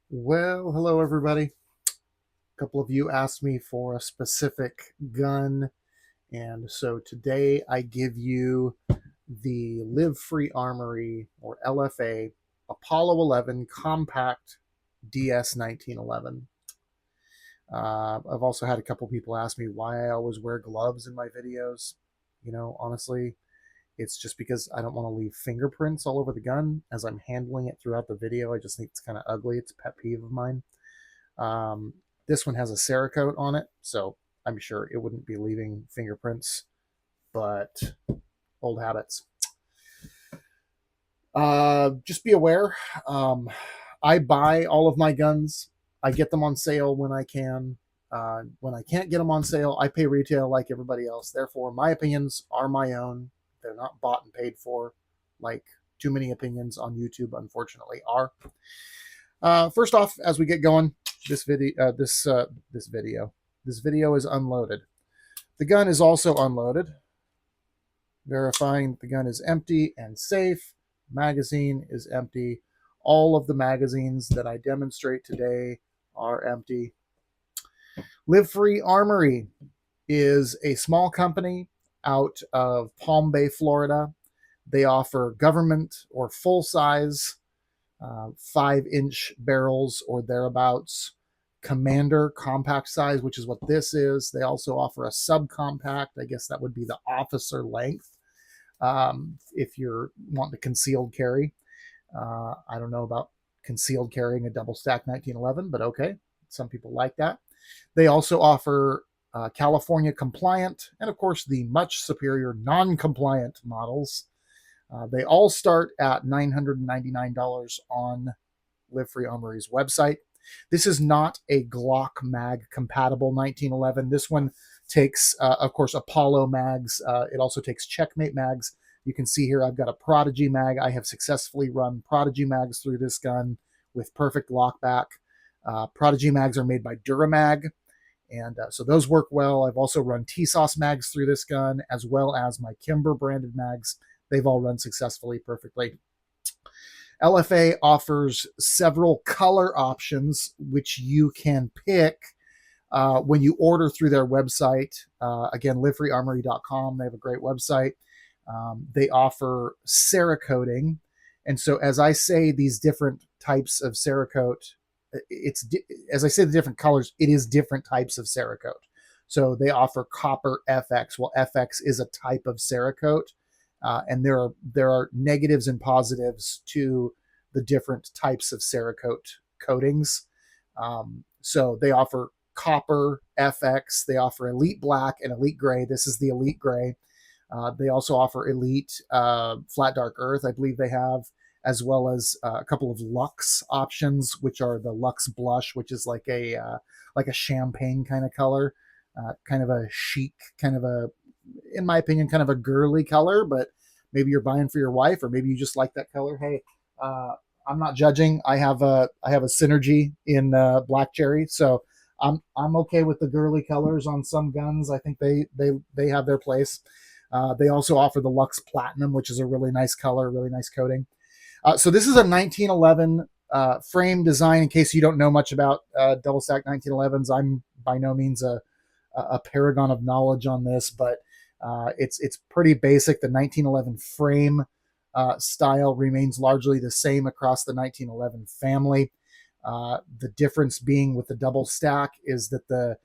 Well, hello everybody. A couple of you asked me for a specific gun, and so today I give you the Live Free Armory, or LFA, Apollo 11 Compact DS1911. I've also had a couple people ask me why I always wear gloves in my videos. Honestly, it's just because I don't want to leave fingerprints all over the gun as I'm handling it throughout the video. I just think it's kind of ugly. It's a pet peeve of mine. Um, this one has a Cerakote on it, so I'm sure it wouldn't be leaving fingerprints, but old habits. Just be aware. I buy all of my guns. I get them on sale when I can. When I can't get them on sale, I pay retail like everybody else. Therefore, my opinions are my own. They're not bought and paid for, like too many opinions on YouTube, unfortunately, are. First off, as we get going, this video is unloaded. The gun is also unloaded, verifying the gun is empty and safe. Magazine is empty. All of the magazines that I demonstrate today are empty. Live Free Armory is a small company out of Palm Bay, Florida. They offer government or full-size 5-inch barrels or thereabouts, Commander compact size, which is what this is. They also offer a subcompact. I guess that would be the officer length if you're wanting to concealed carry. I don't know about concealed carrying a double stack 1911, but okay, some people like that. They also offer California compliant and, of course, the much superior non-compliant models. They all start at $999 on Live Free Armory's website. This is not a Glock mag compatible 1911. This one takes, of course, Apollo mags. It also takes Checkmate mags. You can see here I've got a Prodigy mag. I have successfully run Prodigy mags through this gun with perfect lockback. Prodigy mags are made by Duramag, and so those work well. I've also run TSOS mags through this gun, as well as my Kimber branded mags. They've all run successfully, perfectly. LFA offers several color options, which you can pick when you order through their website. Again, livefreearmory.com. They have a great website. They offer Cerakoting. And so as I say these different types of Cerakote, as I say the different colors, it is different types of Cerakote. So they offer copper FX. Well, FX is a type of Cerakote. And there are negatives and positives to the different types of Cerakote coatings. So they offer copper FX. They offer elite black and elite gray. This is the elite gray. They also offer elite flat dark earth, I believe they have, as well as a couple of luxe options, which are the luxe blush, which is like a champagne kind of color, kind of a chic, kind of a, in my opinion, kind of a girly color, but maybe you're buying for your wife, or maybe you just like that color. Hey, I'm not judging. I have a Synergy in black cherry, so I'm okay with the girly colors on some guns. I think they have their place. They also offer the Luxe Platinum, which is a really nice color, really nice coating. So this is a 1911 frame design. In case you don't know much about double stack 1911s, I'm by no means a paragon of knowledge on this, but it's pretty basic. The 1911 frame style remains largely the same across the 1911 family. The difference being with the double stack is that the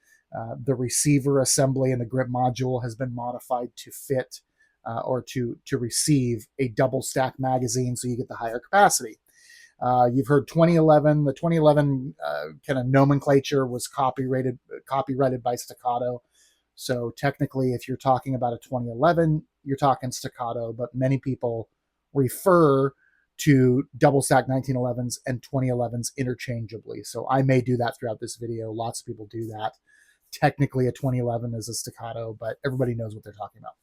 receiver assembly and the grip module has been modified to fit or to receive a double stack magazine, so you get the higher capacity. You've heard 2011. The 2011 kind of nomenclature was copyrighted by Staccato. So technically, if you're talking about a 2011, you're talking Staccato, but many people refer to double stack 1911s and 2011s interchangeably. So I may do that throughout this video. Lots of people do that. Technically, a 2011 is a Staccato, but everybody knows what they're talking about.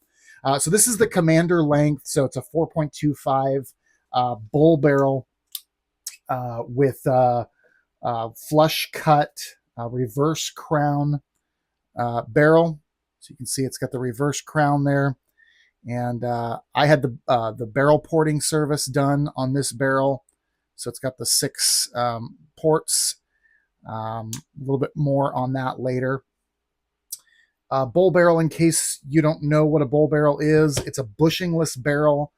So this is the Commander length. So it's a 4.25 bull barrel with flush cut reverse crown barrel. So you can see it's got the reverse crown there. And I had the barrel porting service done on this barrel. So it's got the 6 ports. A little bit more on that later. Bull barrel, in case you don't know what a bull barrel is, it's a bushingless barrel.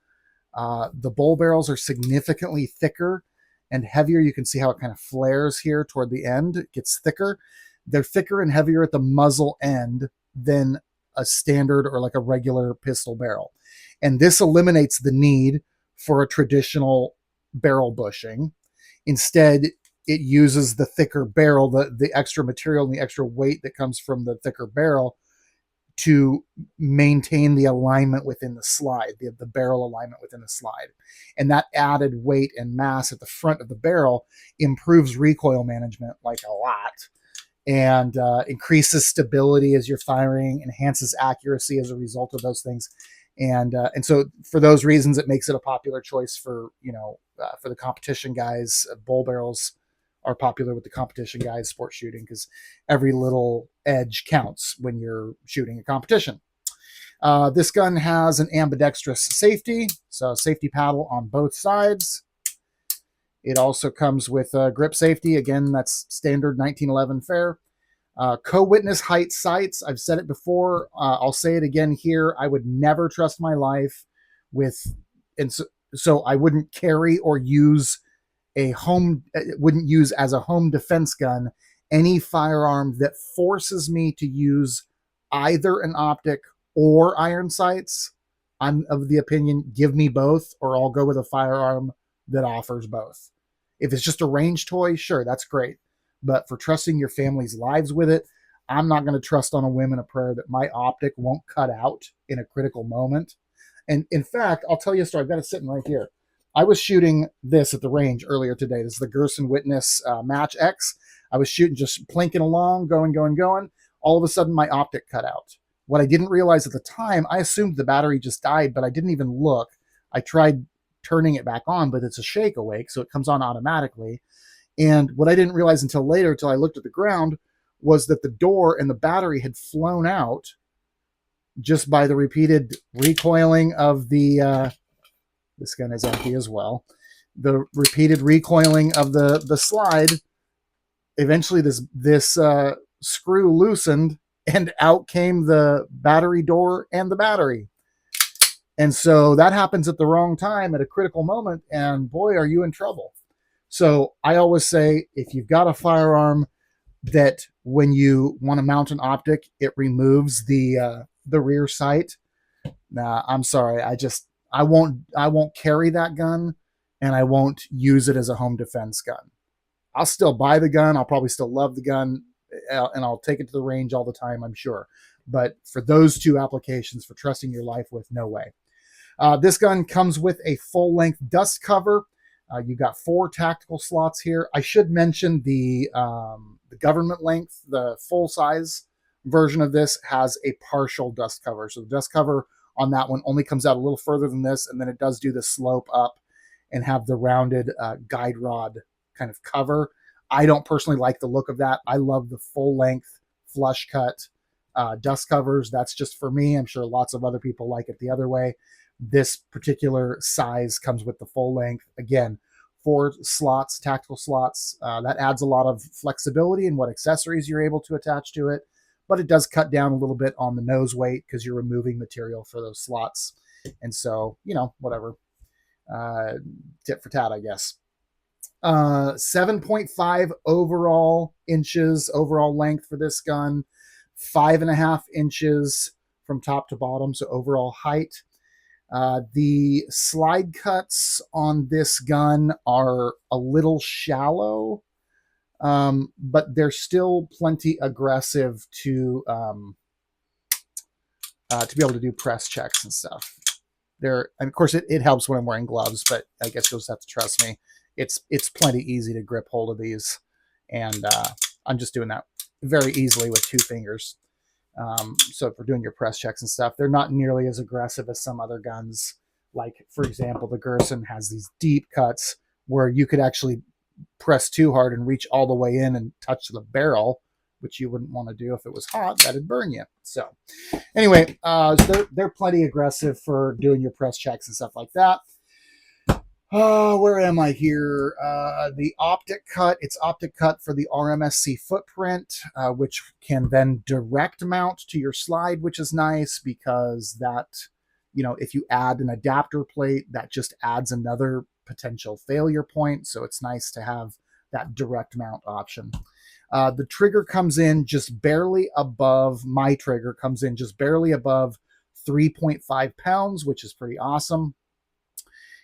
The bull barrels are significantly thicker and heavier. You can see how it kind of flares here toward the end. It gets thicker. They're thicker and heavier at the muzzle end than a standard or like a regular pistol barrel. And this eliminates the need for a traditional barrel bushing. Instead, it uses the thicker barrel, the extra material and the extra weight that comes from the thicker barrel to maintain the alignment within the slide, the barrel alignment within the slide. And that added weight and mass at the front of the barrel improves recoil management like a lot, and increases stability as you're firing, enhances accuracy as a result of those things. And so for those reasons, it makes it a popular choice for, for the competition guys. Bull barrels are popular with the competition guys, sport shooting, because every little edge counts when you're shooting a competition. This gun has an ambidextrous safety, so safety paddle on both sides. It also comes with grip safety. Again, that's standard 1911 fare. Co-witness height sights. I've said it before. I'll say it again here. I would never trust my life with, and so I wouldn't carry or use wouldn't use as a home defense gun any firearm that forces me to use either an optic or iron sights. I'm of the opinion, give me both, or I'll go with a firearm that offers both. If it's just a range toy, sure, that's great. But for trusting your family's lives with it, I'm not going to trust on a whim and a prayer that my optic won't cut out in a critical moment. And in fact, I'll tell you a story. I've got it sitting right here. I was shooting this at the range earlier today. This is the Girsan Witness Match X. I was shooting, just plinking along, going. All of a sudden, my optic cut out. What I didn't realize at the time, I assumed the battery just died, but I didn't even look. I tried turning it back on, but it's a shake awake, so it comes on automatically. And what I didn't realize until later, until I looked at the ground, was that the door and the battery had flown out just by the repeated recoiling of the... this gun is empty as well. The repeated recoiling of the slide. Eventually, this screw loosened, and out came the battery door and the battery. And so that happens at the wrong time at a critical moment, and boy, are you in trouble. So I always say, if you've got a firearm that when you want to mount an optic, it removes the rear sight. Nah, I'm sorry. I won't carry that gun, and I won't use it as a home defense gun. I'll still buy the gun. I'll probably still love the gun, and I'll take it to the range all the time, I'm sure. But for those two applications, for trusting your life with, no way. This gun comes with a full-length dust cover. You've got 4 tactical slots here. I should mention the government length, the full-size version of this has a partial dust cover. So the dust cover on that one only comes out a little further than this, and then it does do the slope up and have the rounded guide rod kind of cover. I don't personally like the look of that. I love the full-length, flush-cut dust covers. That's just for me. I'm sure lots of other people like it the other way. This particular size comes with the full length. Again, 4 slots, tactical slots. That adds a lot of flexibility in what accessories you're able to attach to it, but it does cut down a little bit on the nose weight because you're removing material for those slots. And so, whatever. Tit for tat, I guess. 7.5 overall inches, overall length for this gun. 5.5 inches from top to bottom, so overall height. The slide cuts on this gun are a little shallow, but they're still plenty aggressive to be able to do press checks and stuff. And of course, it helps when I'm wearing gloves, but I guess you'll just have to trust me. It's plenty easy to grip hold of these, and I'm just doing that very easily with 2 fingers. So if we're doing your press checks and stuff, they're not nearly as aggressive as some other guns. Like, for example, the Girsan has these deep cuts where you could actually press too hard and reach all the way in and touch the barrel, which you wouldn't want to do if it was hot. That'd burn you. So anyway, they're plenty aggressive for doing your press checks and stuff like that. Oh, where am I here? The optic cut. It's optic cut for the RMSC footprint, which can then direct mount to your slide, which is nice because that, if you add an adapter plate, that just adds another potential failure point. So it's nice to have that direct mount option. The trigger comes in just barely above, my trigger comes in just barely above 3.5 pounds, which is pretty awesome.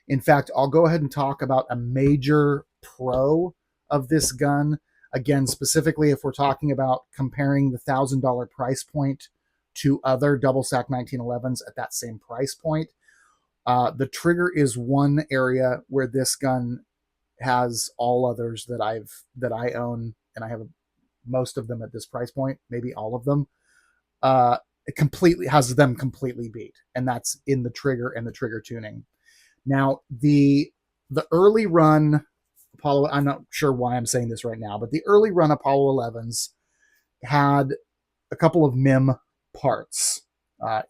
In fact, I'll go ahead and talk about a major pro of this gun. Again, specifically, if we're talking about comparing the $1,000 price point to other double stack 1911s at that same price point, the trigger is one area where this gun has all others that I own, and I have most of them at this price point, maybe all of them. It completely has them completely beat, and that's in the trigger and the trigger tuning. Now, the early run Apollo, I'm not sure why I'm saying this right now, but the early run Apollo 11s had a couple of MIM parts,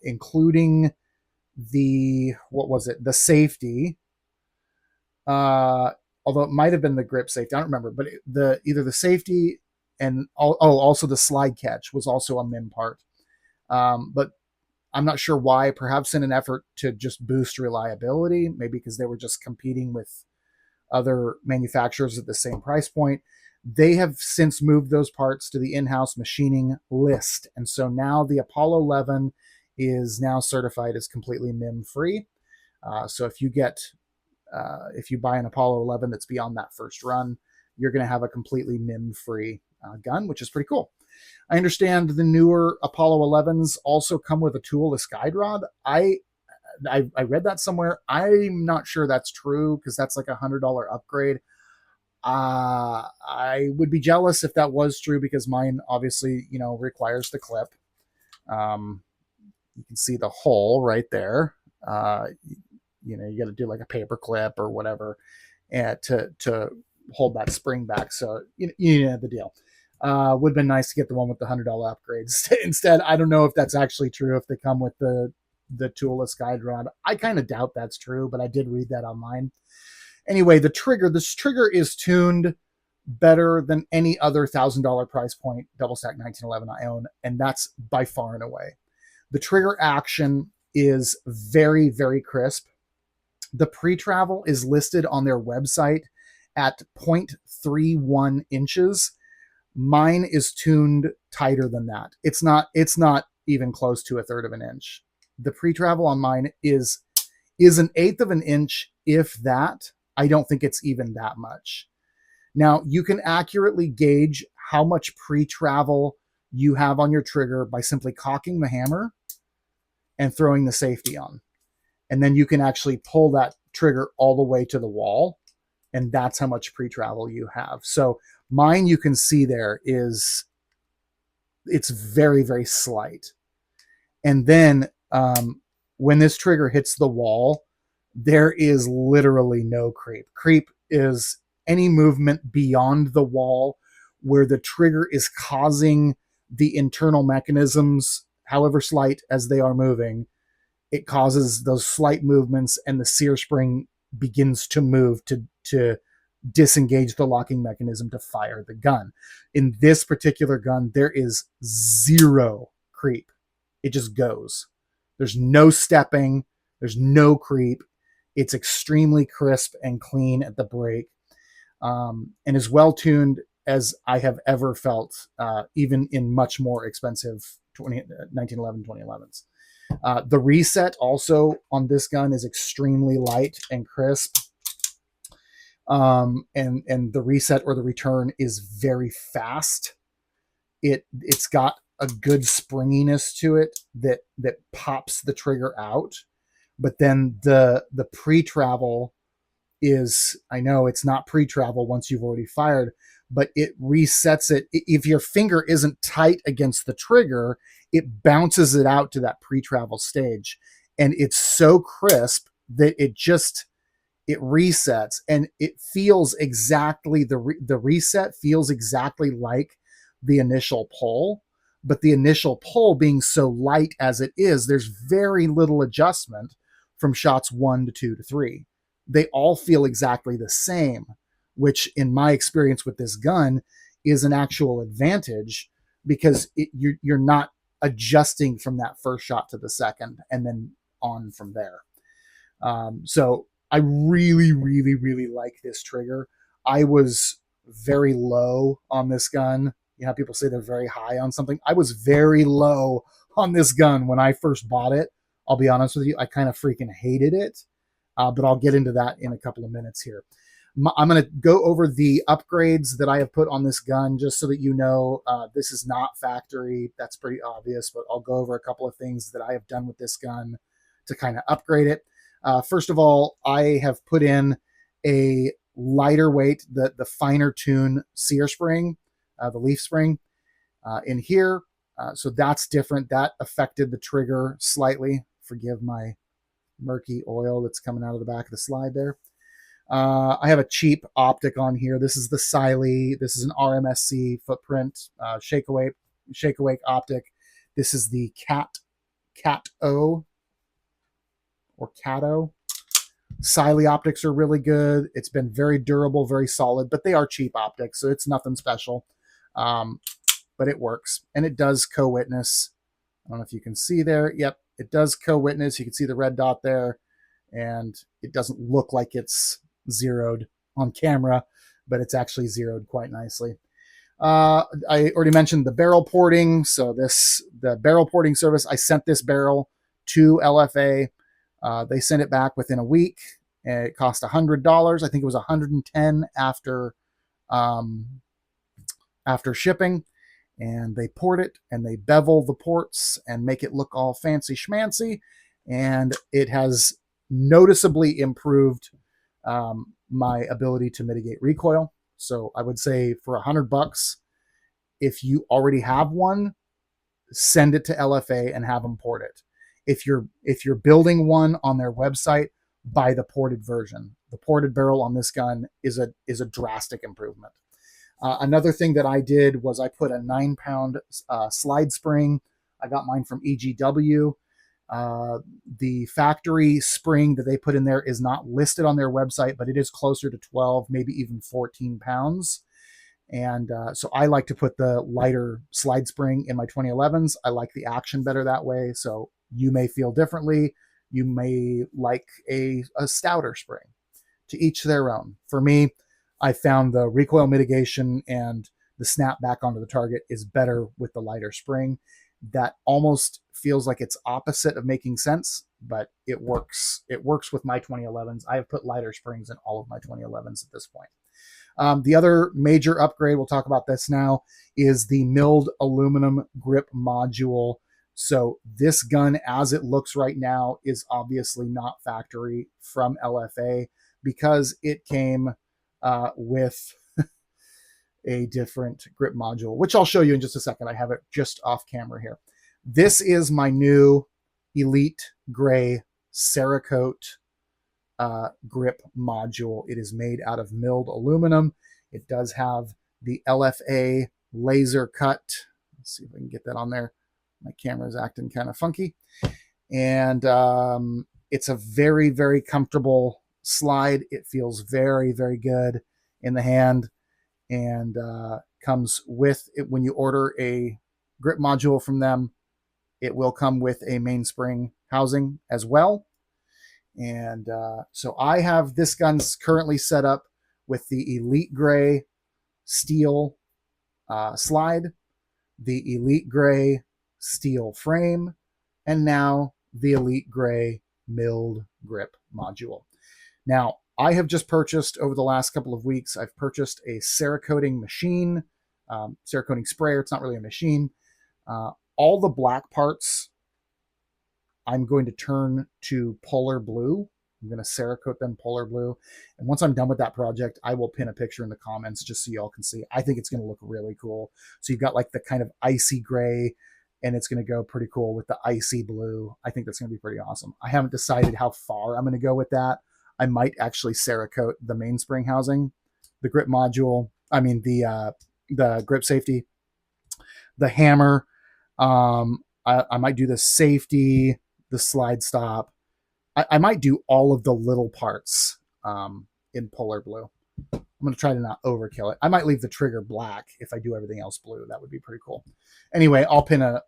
including the safety, although it might have been the grip safety. I don't remember, but either the safety and also the slide catch was also a MIM part. But I'm not sure why, perhaps in an effort to just boost reliability, maybe because they were just competing with other manufacturers at the same price point. They have since moved those parts to the in-house machining list. And so now the Apollo 11 is now certified as completely MIM free. So if you buy an Apollo 11 that's beyond that first run, you're going to have a completely MIM free gun, which is pretty cool. I understand the newer Apollo 11s also come with a toolless guide rod. I read that somewhere. I'm not sure that's true because that's like $100 upgrade. I would be jealous if that was true because mine obviously, requires the clip. You can see the hole right there. You got to do like a paper clip or whatever to hold that spring back. So you know the deal. Would have been nice to get the one with the $100 upgrades. Instead, I don't know if that's actually true, if they come with the toolless guide rod. I kind of doubt that's true, but I did read that online. Anyway, this trigger is tuned better than any other $1,000 price point double stack 1911 I own, and that's by far and away. The trigger action is very, very crisp. The pre-travel is listed on their website at 0.31 inches. Mine is tuned tighter than that. It's not even close to 1/3 of an inch. The pre-travel on mine is 1/8 of an inch, if that. I don't think it's even that much. Now, you can accurately gauge how much pre-travel you have on your trigger by simply cocking the hammer and throwing the safety on. And then you can actually pull that trigger all the way to the wall, and that's how much pre-travel you have. So mine, you can see there it's very, very slight. And then when this trigger hits the wall, there is literally no creep. Creep is any movement beyond the wall where the trigger is causing the internal mechanisms, however slight as they are moving, it causes those slight movements and the sear spring begins to move to disengage the locking mechanism to fire the gun. In this particular gun, there is zero creep. It just goes. There's no stepping. There's no creep. It's extremely crisp and clean at the break, and as well tuned as I have ever felt, even in much more expensive 1911 2011s. The reset also on this gun is extremely light and crisp. And the reset or the return is very fast. It's got a good springiness to it that pops the trigger out. But then the pre-travel is, I know it's not pre-travel once you've already fired, but it resets it. If your finger isn't tight against the trigger, it bounces it out to that pre-travel stage. And it's so crisp that it resets, and it feels exactly, the reset feels exactly like the initial pull. But the initial pull being so light as it is, there's very little adjustment from shots 1 to 2 to 3. they all feel exactly the same, which in my experience with this gun is an actual advantage, because you're not adjusting from that first shot to the second and then on from there. So I really, really, really like this trigger. I was very low on this gun. You know, people say they're very high on something. I was very low on this gun when I first bought it. I'll be honest with you, I kind of freaking hated it, but I'll get into that in a couple of minutes here. I'm going to go over the upgrades that I have put on this gun, just so that you know this is not factory. That's pretty obvious, but I'll go over a couple of things that I have done with this gun to kind of upgrade it. First of all, I have put in a lighter weight, the finer tune sear spring, the leaf spring in here. So that's different. That affected the trigger slightly. Forgive my murky oil that's coming out of the back of the slide there. I have a cheap optic on here. This is the Siley. This is an RMSC footprint shake awake optic. This is the Cat-O or Cat-O. Siley optics are really good. It's been very durable, very solid, but they are cheap optics, so it's nothing special. But it works, and it does co-witness. I don't know if you can see there. Yep, it does co-witness. You can see the red dot there, and it doesn't look like it's zeroed on camera, but it's actually zeroed quite nicely. I already mentioned the barrel porting. So the barrel porting service, I sent this barrel to LFA. They sent it back within a week. It cost $100. I think it was $110 after shipping. And they port it, and they bevel the ports and make it look all fancy schmancy. And it has noticeably improved my ability to mitigate recoil. So I would say for $100, if you already have one, send it to LFA and have them port it. If you're building one on their website, buy the ported version. The ported barrel on this gun is a drastic improvement. Another thing that I did was I put a 9-pound slide spring. I got mine from EGW. The factory spring that they put in there is not listed on their website, but it is closer to 12, maybe even 14 pounds. And so I like to put the lighter slide spring in my 2011s. I like the action better that way. So you may feel differently. You may like a stouter spring. To each their own. For me, I found the recoil mitigation and the snap back onto the target is better with the lighter spring. That almost feels like it's opposite of making sense, but it works. It works with my 2011s. I have put lighter springs in all of my 2011s at this point. The other major upgrade, we'll talk about this now, is the milled aluminum grip module. So this gun, as it looks right now, is obviously not factory from LFA because it came with a different grip module, which I'll show you in just a second. I have it just off camera here. This is my new Elite Gray Cerakote grip module. It is made out of milled aluminum. It does have the LFA laser cut. Let's see if I can get that on there. My camera is acting kind of funky. And it's a very, very comfortable slide. It feels very, very good in the hand, and comes with it. When you order a grip module from them, it will come with a mainspring housing as well. And so I have this gun currently set up with the Elite Gray steel slide, the Elite Gray steel frame, and now the Elite Gray milled grip module. Now, I have just purchased, over the last couple of weeks, I've purchased a Cerakoting machine, Cerakoting sprayer. It's not really a machine. All the black parts, I'm going to turn to polar blue. I'm going to Cerakote them polar blue. And once I'm done with that project, I will pin a picture in the comments just so y'all can see. I think it's going to look really cool. So you've got like the kind of icy gray, and it's going to go pretty cool with the icy blue. I think that's going to be pretty awesome. I haven't decided how far I'm going to go with that. I might actually Cerakote the mainspring housing, the grip module. I mean the grip safety, the hammer. I might do the safety, the slide stop. I might do all of the little parts. in polar blue. I'm going to try to not overkill it. I might leave the trigger black if I do everything else blue. That would be pretty cool. Anyway, I'll pin a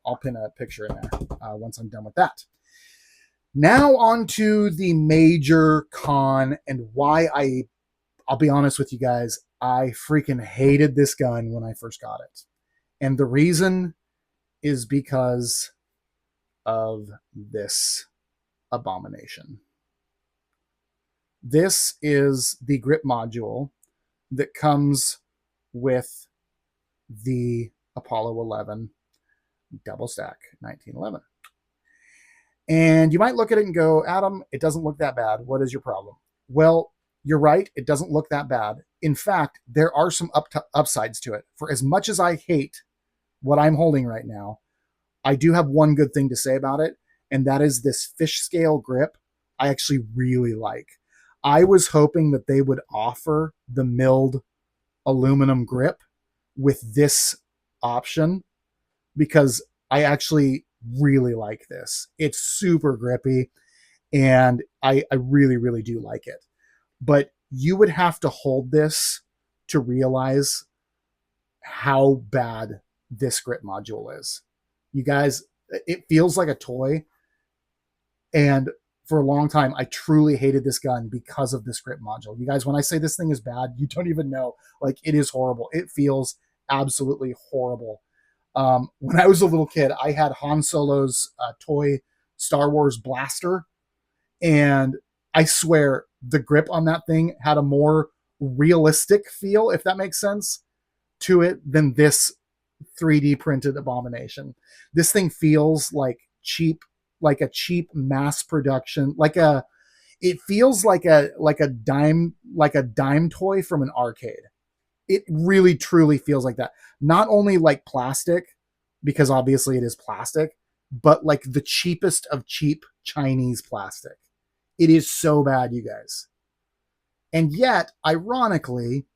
picture in there once I'm done with that. Now on to the major con and why I'll be honest with you guys, I freaking hated this gun when I first got it. And the reason is because of this abomination. This is the grip module that comes with the Apollo 11 double stack 1911. And you might look at it and go, Adam, it doesn't look that bad. What is your problem? Well, you're right. It doesn't look that bad. In fact, there are some upsides to it. For as much as I hate what I'm holding right now, I do have one good thing to say about it, and that is this fish scale grip I actually really like. I was hoping that they would offer the milled aluminum grip with this option because I actually really like this. It's super grippy and I really, really do like it. But you would have to hold this to realize how bad this grip module is. You guys, it feels like a toy. And for a long time, I truly hated this gun because of this grip module. You guys, when I say this thing is bad, you don't even know. Like, it is horrible. It feels absolutely horrible. When I was a little kid, I had Han Solo's toy Star Wars blaster. And I swear the grip on that thing had a more realistic feel, if that makes sense, to it than this 3D printed abomination. This thing feels like a cheap mass production, it feels like a dime toy from an arcade. It really truly feels like that. Not only like plastic, because obviously it is plastic, but like the cheapest of cheap Chinese plastic. It is so bad, you guys. And yet, ironically,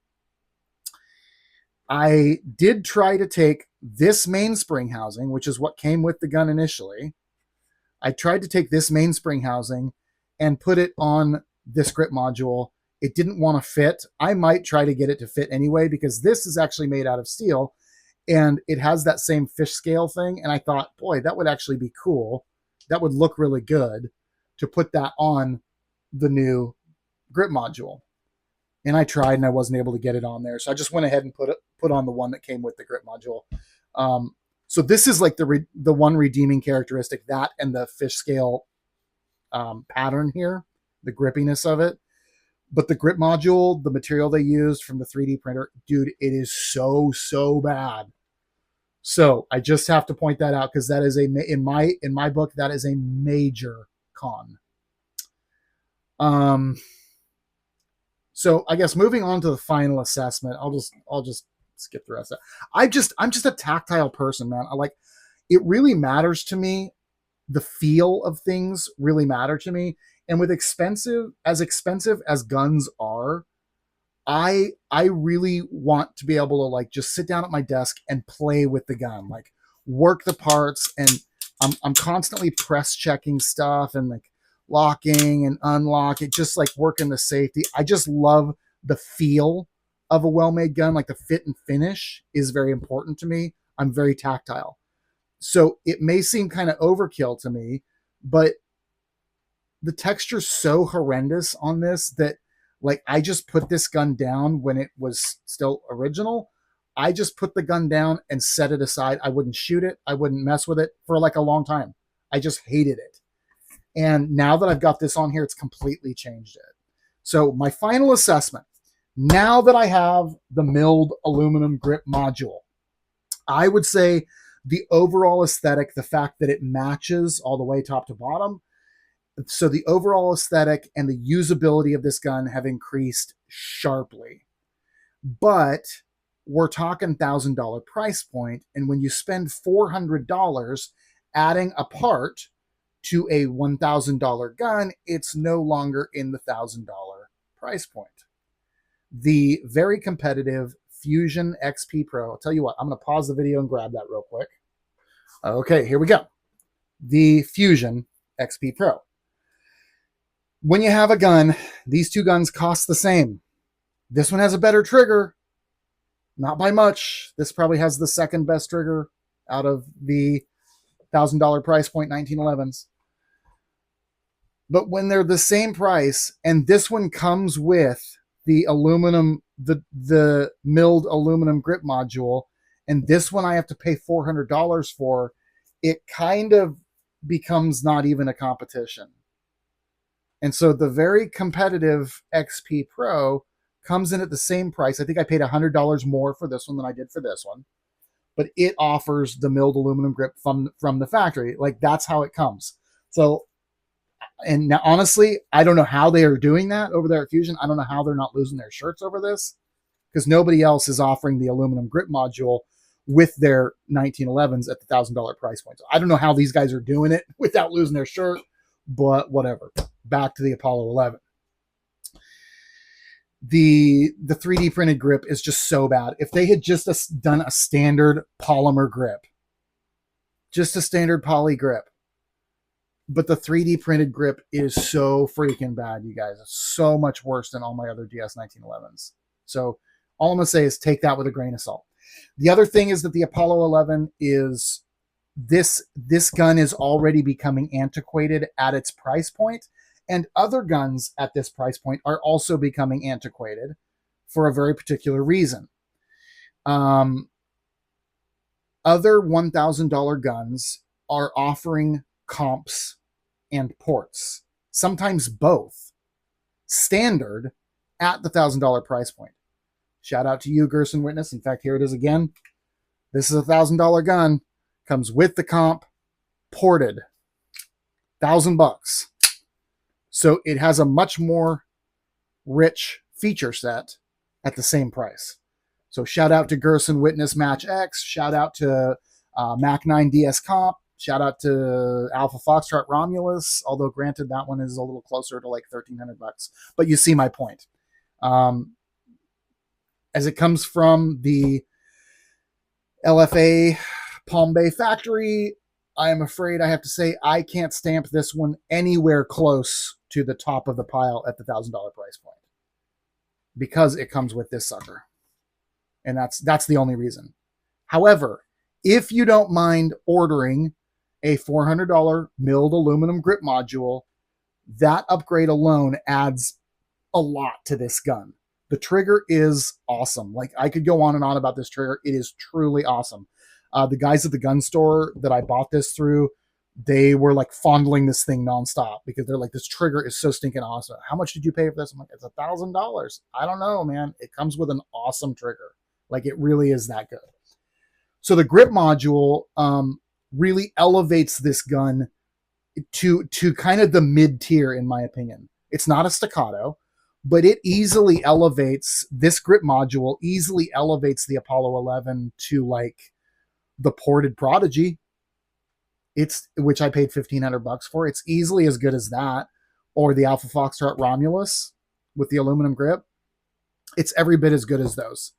I did try to take this main spring housing, which is what came with the gun initially. I tried to take this main spring housing and put it on this grip module. It didn't want to fit. I might try to get it to fit anyway because this is actually made out of steel and it has that same fish scale thing. And I thought, boy, that would actually be cool. That would look really good to put that on the new grip module. And I tried and I wasn't able to get it on there. So I just went ahead and put on the one that came with the grip module. So this is like the one redeeming characteristic, that and the fish scale pattern here, the grippiness of it. But the grip module, the material they used from the 3D printer, dude, it is so bad. So I just have to point that out because that is in my book, that is a major con. So I guess moving on to the final assessment, I'll just skip the rest of that. I'm just a tactile person, man. It really matters to me. The feel of things really matter to me. And with expensive as guns are, I really want to be able to like just sit down at my desk and play with the gun, like work the parts, and I'm constantly press checking stuff and like locking and unlock it, just like working the safety. I just love the feel of a well-made gun. Like the fit and finish is very important to me. I'm very tactile. So it may seem kind of overkill to me, but the texture's so horrendous on this that like I just put this gun down when it was still original. I just put the gun down and set it aside. I wouldn't shoot it. I wouldn't mess with it for like a long time. I just hated it. And now that I've got this on here, it's completely changed it. So my final assessment, now that I have the milled aluminum grip module, I would say the overall aesthetic, the fact that it matches all the way top to bottom, so the overall aesthetic and the usability of this gun have increased sharply. But we're talking $1,000 price point, and when you spend $400 adding a part to a $1,000 gun, it's no longer in the $1,000 price point. The very competitive Fusion XP Pro. I'll tell you what, I'm going to pause the video and grab that real quick. Okay, here we go. The Fusion XP Pro. When you have a gun, these two guns cost the same. This one has a better trigger, not by much. This probably has the second best trigger out of the $1,000 price point 1911s. But when they're the same price, and this one comes with the aluminum, the milled aluminum grip module, and this one I have to pay $400 for, it kind of becomes not even a competition. And so the very competitive XP Pro comes in at the same price. I think I paid $100 more for this one than I did for this one, but it offers the milled aluminum grip from the factory. Like, that's how it comes. So, and now, honestly, I don't know how they are doing that over there at Fusion. I don't know how they're not losing their shirts over this, because nobody else is offering the aluminum grip module with their 1911s at the $1,000 price point. So I don't know how these guys are doing it without losing their shirt, but whatever. Back to the Apollo 11. The 3D printed grip is just so bad. If they had just done a standard polymer grip, just a standard poly grip, but the 3D printed grip is so freaking bad, you guys. It's so much worse than all my other DS1911s. So all I'm going to say is take that with a grain of salt. The other thing is that the Apollo 11 is, this gun is already becoming antiquated at its price point, and other guns at this price point are also becoming antiquated for a very particular reason. Other $1,000 guns are offering comps and ports, sometimes both, standard at the $1,000 price point. Shout out to you, Girsan Witness. In fact, here it is again. This is a $1,000 gun, comes with the comp, ported, $1,000. So it has a much more rich feature set at the same price. So shout out to Girsan Witness Match X. Shout out to Mac 9 DS Comp. Shout out to Alpha Foxtrot Romulus, although granted that one is a little closer to like $1,300. But you see my point. As it comes from the LFA Palm Bay factory, I am afraid I have to say I can't stamp this one anywhere close to the top of the pile at the $1,000 price point, because it comes with this sucker. And that's the only reason. However, if you don't mind ordering a $400 milled aluminum grip module, that upgrade alone adds a lot to this gun. The trigger is awesome. Like, I could go on and on about this trigger. It is truly awesome. The guys at the gun store that I bought this through, they were like fondling this thing nonstop because they're like, this trigger is so stinking awesome. How much did you pay for this? I'm like, it's $1,000. I don't know, man. It comes with an awesome trigger. Like, it really is that good. So the grip module really elevates this gun to kind of the mid-tier, in my opinion. It's not a staccato, but it easily elevates, this grip module easily elevates the Apollo 11 to like the ported Prodigy. Which I paid $1,500 for. It's easily as good as that, or the Alpha Foxtrot Romulus with the aluminum grip. It's every bit as good as those.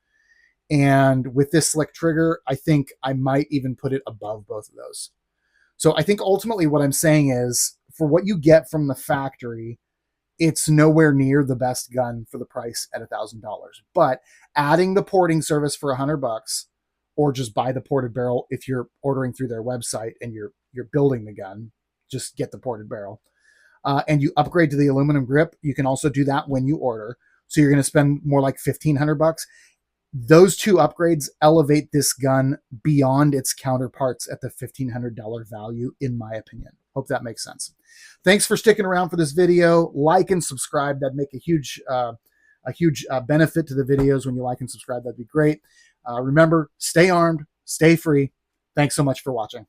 And with this slick trigger, I think I might even put it above both of those. So I think ultimately what I'm saying is, for what you get from the factory, it's nowhere near the best gun for the price at $1,000. But adding the porting service for $100, or just buy the ported barrel if you're ordering through their website and you're building the gun, just get the ported barrel. And you upgrade to the aluminum grip. You can also do that when you order. So you're going to spend more like $1,500. Those two upgrades elevate this gun beyond its counterparts at the $1,500 value, in my opinion. Hope that makes sense. Thanks for sticking around for this video. Like and subscribe. That'd make a huge benefit to the videos when you like and subscribe. That'd be great. Remember, stay armed, stay free. Thanks so much for watching.